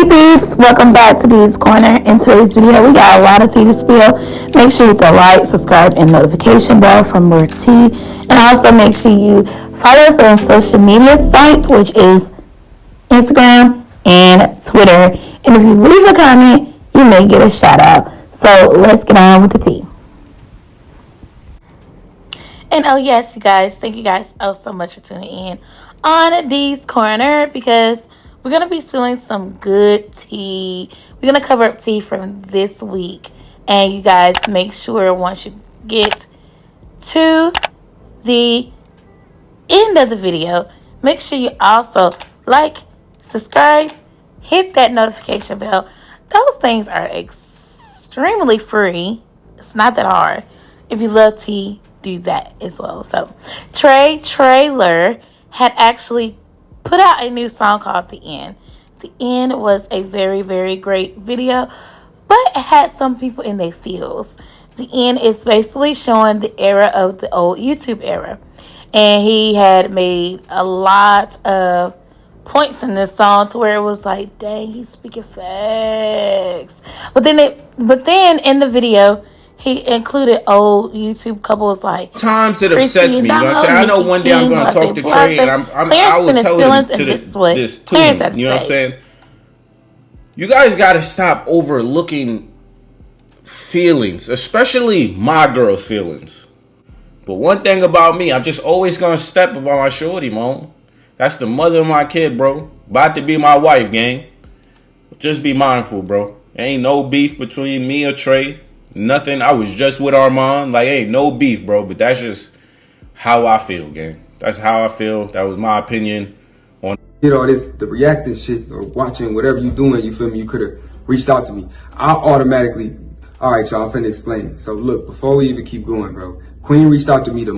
Hey peeps, welcome back to Dee's Corner. In today's video, we got a lot of tea to spill. Make sure you hit the like, subscribe, and notification bell for more tea. And also make sure you follow us on social media sites, which is Instagram and Twitter. And if you leave a comment, you may get a shout out. So let's get on with the tea. And oh yes, you guys, thank you guys so much for tuning in on Dee's Corner, because we're going to be spilling some good tea. We're going to cover up tea from this week. And you guys make sure once you get to the end of the video, make sure you also like, subscribe, hit that notification bell. Those things are extremely free. It's not that hard. If you love tea, do that as well. So Traylor had actually put out a new song called The End. The End was a very, very great video, but it had some people in their feels. The End is basically showing the era of the old YouTube era. And he had made a lot of points in this song to where it was like, dang, he's speaking facts. But then in the video, he included old YouTube couples like times it upsets me. You know what I'm saying? I know one day I'm going to talk to Trey, and I will tell him to this to him. You know what I'm saying? You guys got to stop overlooking feelings, especially my girl's feelings. But one thing about me, I'm just always going to step up on my shorty, man. That's the mother of my kid, bro. About to be my wife, gang. Just be mindful, bro. Ain't no beef between me or Trey. Nothing. I was just with Armand. Like, ain't no beef, bro. But that's just how I feel, gang. That's how I feel. That was my opinion on. You know, the reacting shit or watching whatever you doing, you feel me? You could have reached out to me. I automatically, all right, y'all, I'm finna explain it. So look, before we even keep going, bro, Queen reached out to me the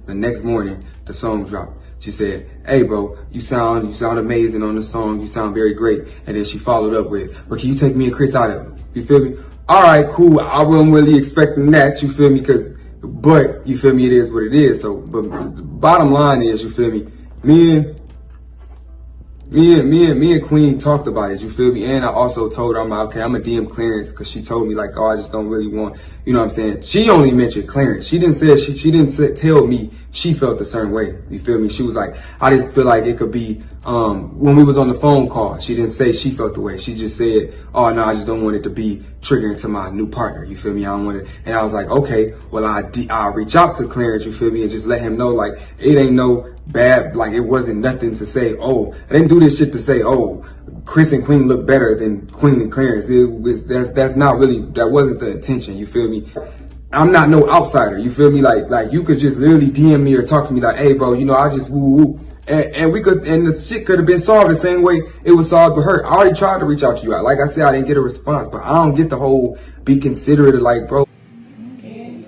next morning, the song dropped. She said, hey, bro, you sound amazing on the song. You sound very great. And then she followed up with, but can you take me and Chris out of it? You feel me? All right, cool. I wasn't really expecting that, you feel me? But you feel me? It is what it is. So, but the bottom line is, you feel me? Me and Queen talked about it, you feel me? And I also told her, I'm like, okay, I'm gonna DM Clarence, because she told me like, oh, I just don't really want, you know what I'm saying? She only mentioned Clarence. She didn't tell me she felt a certain way. You feel me? She was like, I just feel like it could be, when we was on the phone call, she didn't say she felt the way. She just said, oh no, I just don't want it to be triggering to my new partner. You feel me? I don't want it. And I was like, okay, well, I'll reach out to Clarence, you feel me? And just let him know, like, it ain't no bad, like, it wasn't nothing to say, oh, I didn't do this shit to say, oh, Chris and Queen look better than Queen and Clarence. That's not really, that wasn't the intention, you feel me? I'm not no outsider, you feel me? Like you could just literally DM me or talk to me like, hey bro, you know, I just woo. And the shit could have been solved the same way it was solved with her. I already tried to reach out to you. Like I said, I didn't get a response, but I don't get the whole be considerate of like, bro. Okay.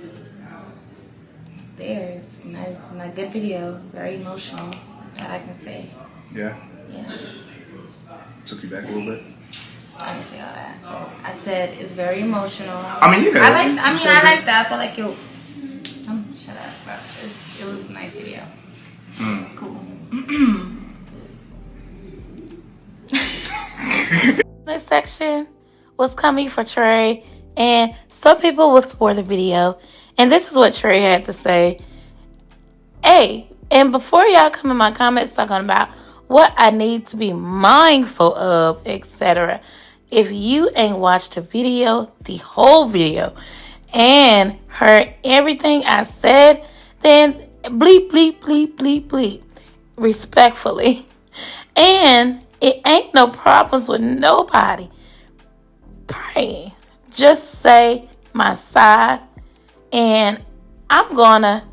Stairs. Nice, a good video. Very emotional, that I can say. Yeah? Yeah. Took you back a little bit? I didn't say all that. I said it's very emotional. I mean, yeah. I like that. I feel like it. Shut up, bro. It was a nice video. Cool. This section was coming for Trey, and some people will spoil the video. And this is what Trey had to say. Hey, and before y'all come in my comments talking about what I need to be mindful of, etc., if you ain't watched the video, the whole video, and heard everything I said, then bleep, bleep, bleep, bleep, bleep, respectfully. And it ain't no problems with nobody praying. Just say my side, and I'm gonna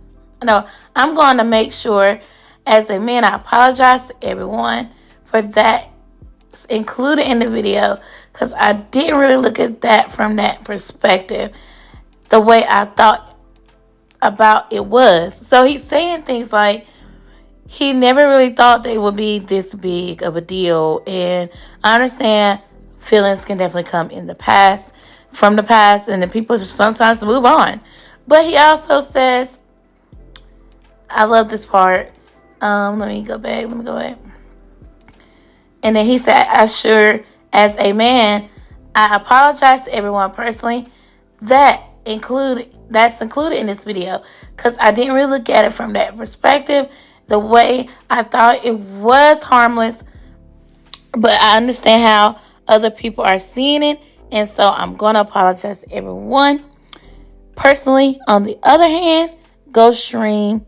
make sure, as a man, I apologize to everyone for that included in the video, because I didn't really look at that from that perspective, the way I thought about it was. So he's saying things like he never really thought they would be this big of a deal. And I understand feelings can definitely come in the past, from the past, and then people just sometimes move on. But he also says, I love this part. Let me go back. And then he said, I sure as a man, I apologize to everyone personally that's included in this video, because I didn't really look at it from that perspective, the way I thought it was harmless, but I understand how other people are seeing it, and so I'm going to apologize to everyone personally. On the other hand, go stream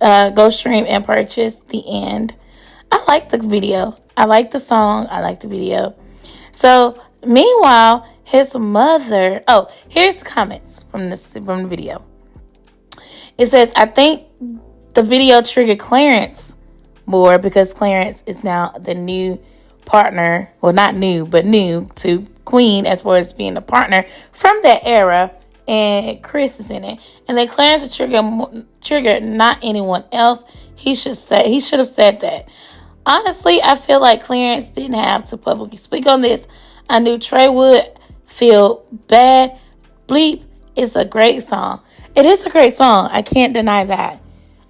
and purchase the end. I like the video. I like the song. I like the video. So, meanwhile, his mother... Oh, here's comments from the video. It says, I think the video triggered Clarence more because Clarence is now the new partner. Well, not new, but new to Queen as far as being the partner from that era. And Chris is in it. And then Clarence is triggered, not anyone else. He should have said that. Honestly, I feel like Clarence didn't have to publicly speak on this. I knew Trey would feel bad. Bleep is a great song. It is a great song. I can't deny that.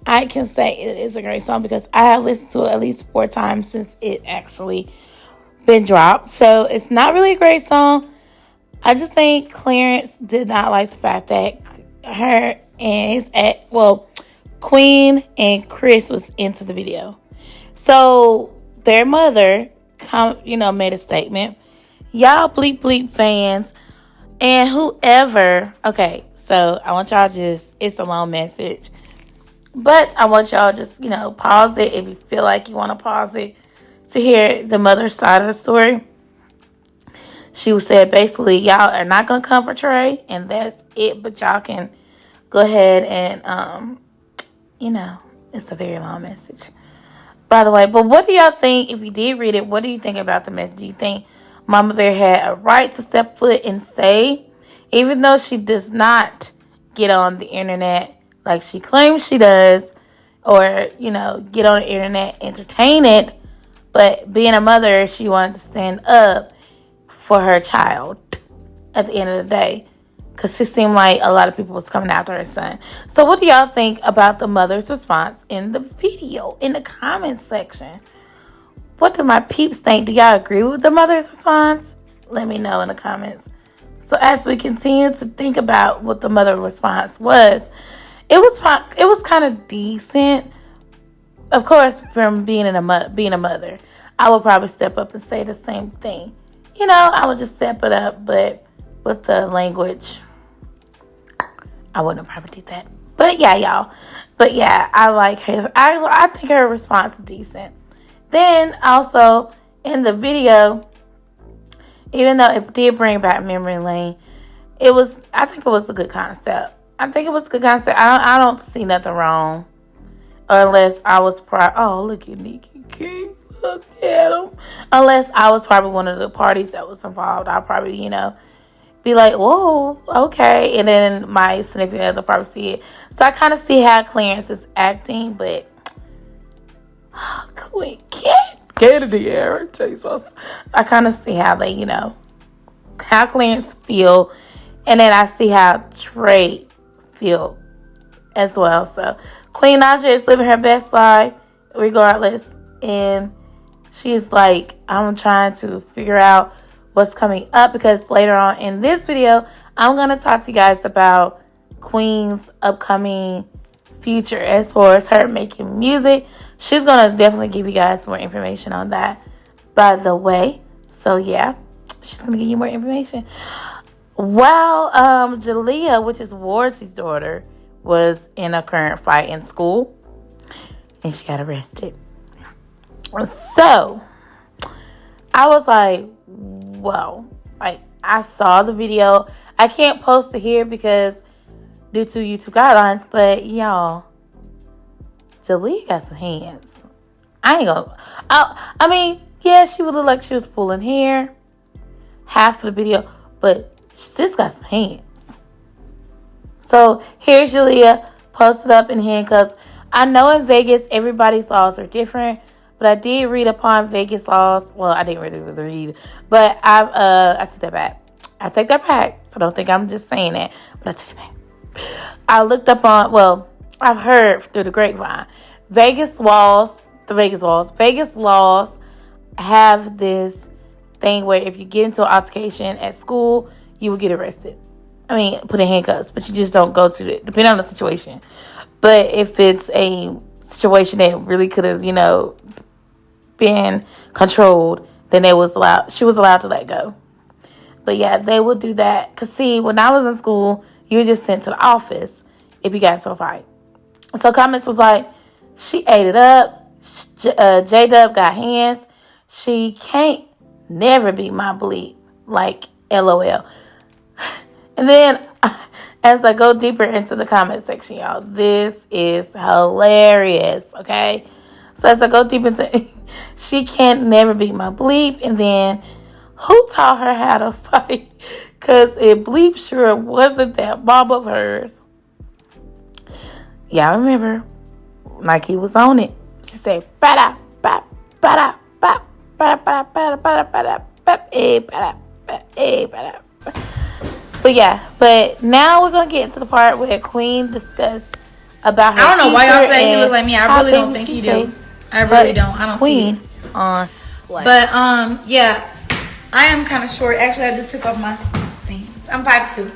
I can say it is a great song because I have listened to it at least 4 times since it actually been dropped. So it's not really a great song. I just think Clarence did not like the fact that her and Queen and Chris was into the video. So their mother, made a statement. Y'all bleep fans and whoever. Okay, so I want y'all it's a long message. But I want y'all just, pause it if you feel like you want to pause it to hear the mother's side of the story. She said basically, y'all are not going to come for Trey, and that's it. But y'all can go ahead and, it's a very long message. By the way, but what do y'all think, if you did read it, what do you think about the message? Do you think Mama Bear had a right to step foot and say, even though she does not get on the internet like she claims she does, or, get on the internet, entertain it, but being a mother, she wanted to stand up for her child at the end of the day, because it seemed like a lot of people was coming after her son. So what do y'all think about the mother's response in the video, in the comments section? What do my peeps think? Do y'all agree with the mother's response? Let me know in the comments. So as we continue to think about what the mother response was, it was kind of decent. Of course, from being a mother, I would probably step up and say the same thing. I would just step it up, but with the language, I wouldn't probably do that. But yeah, y'all. But yeah, I like her. I think her response is decent. Then also in the video, even though it did bring back memory lane, I think it was a good concept. I don't see nothing wrong, unless I was oh, look at Nikki King. Look at him. Unless I was probably one of the parties that was involved, I'll probably, be like, whoa, okay. And then my significant other probably see it. So I kind of see how Clarence is acting, but Queen, get it here, Jesus. I kind of see how they, how Clarence feel, and then I see how Trey feel as well. So Queen Najia is living her best life regardless, and she's like, I'm trying to figure out what's coming up, because later on in this video, I'm going to talk to you guys about Queen's upcoming future as far as her making music. She's going to definitely give you guys more information on that, by the way. So yeah, she's going to give you more information. While Jaliyah, which is Wardsy's daughter, was in a current fight in school, and she got arrested. So I was like, whoa. Like, I saw the video. I can't post it here because due to YouTube guidelines, but y'all, Jaliyah got some hands. I ain't gonna. I mean, yeah, she would look like she was pulling hair half of the video, but she's got some hands. So here's Jaliyah posted up in handcuffs. I know in Vegas everybody's laws are different, but I did read upon Vegas laws. Well, I didn't really read, but I take that back. I take that back. So don't think I'm just saying that, but I take it back. I looked up on, I've heard through the grapevine, Vegas laws have this thing where if you get into an altercation at school, you will get arrested. I mean, put in handcuffs, but you just don't go to it, depending on the situation. But if it's a situation that really could have, been controlled, then she was allowed to let go. But yeah, they would do that. Because see, when I was in school, you were just sent to the office if you got into a fight. So comments was like, she ate it up. J-Dub got hands. She can't never be my bleep. Like, LOL. And then, as I go deeper into the comment section, y'all, this is hilarious, okay? So as I go deep into she can't never be my bleep. And then, who taught her how to fight? Because it bleep sure wasn't that bob of hers. Y'all remember, Nike was on it. She said, ba-da, ba, ba-da, ba, ba-da, ba-da, ba-da, ba-da, ba-da, ba, ba-da, ba, ba-da. But now we're going to get into the part where Queen discussed about her I don't know why y'all say he look like me. I really don't think he do. I really don't. I don't Queen see it. On but, yeah. I am kind of short. Actually, I just took off my things. I'm 5'2".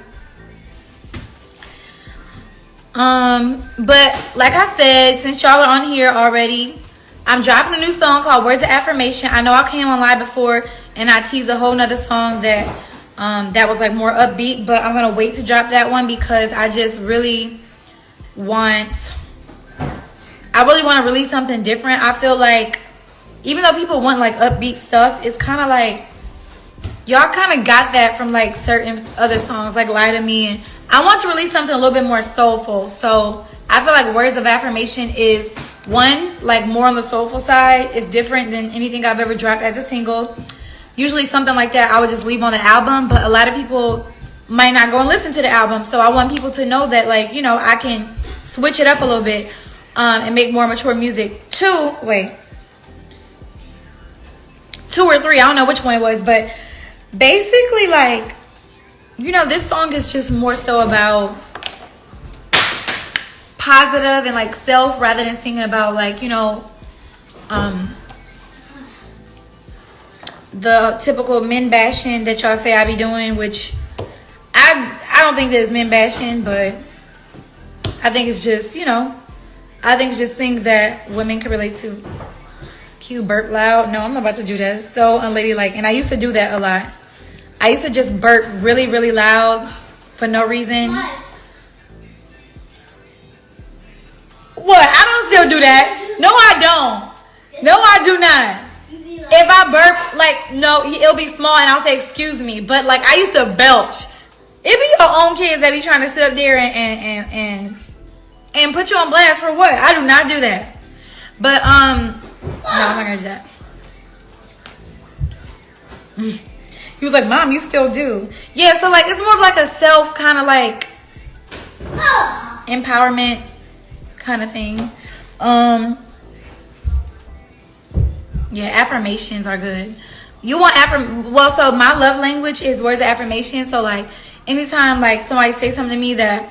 But like I said, since y'all are on here already, I'm dropping a new song called Words of Affirmation. I know I came on live before and I teased a whole nother song that that was like more upbeat, but I'm gonna wait to drop that one because I just really want to release something different. I feel like even though people want like upbeat stuff, it's kind of like y'all kind of got that from like certain other songs like Lie to Me, and I want to release something a little bit more soulful. So I feel like Words of Affirmation is one, like more on the soulful side. It's different than anything I've ever dropped as a single. Usually something like that I would just leave on the album, but a lot of people might not go and listen to the album. So I want people to know that, like, I can switch it up a little bit and make more mature music. 2 or 3, I don't know which one it was, but basically, like, this song is just more so about positive and like self rather than singing about like, the typical men bashing that y'all say I be doing, which I don't think there's men bashing, but I think it's just, I think it's just things that women can relate to. Cute burp loud. No, I'm not about to do that. It's so unladylike. And I used to do that a lot. I used to just burp really, really loud for no reason. What? I don't still do that. No, I don't. No, I do not. If I burp, like, no, it'll be small and I'll say, excuse me. But, like, I used to belch. It be your own kids that be trying to sit up there and put you on blast for what? I do not do that. But, no, I'm not going to do that. He was like, Mom, you still do. Yeah, so, like, it's more of like a self kind of, like, empowerment kind of thing. Yeah, affirmations are good. You want so my love language is words of affirmation. So like anytime like somebody say something to me that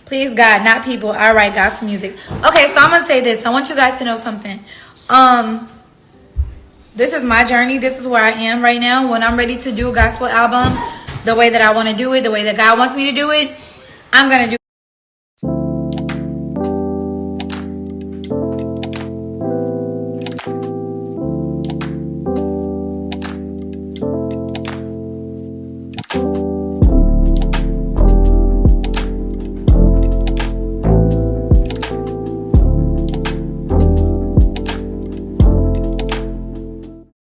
please God, not people. All right, gospel music. Okay, so I'm gonna say this. I want you guys to know something. This is my journey. This is where I am right now. When I'm ready to do a gospel album, the way that I want to do it, the way that God wants me to do it, I'm going to do it.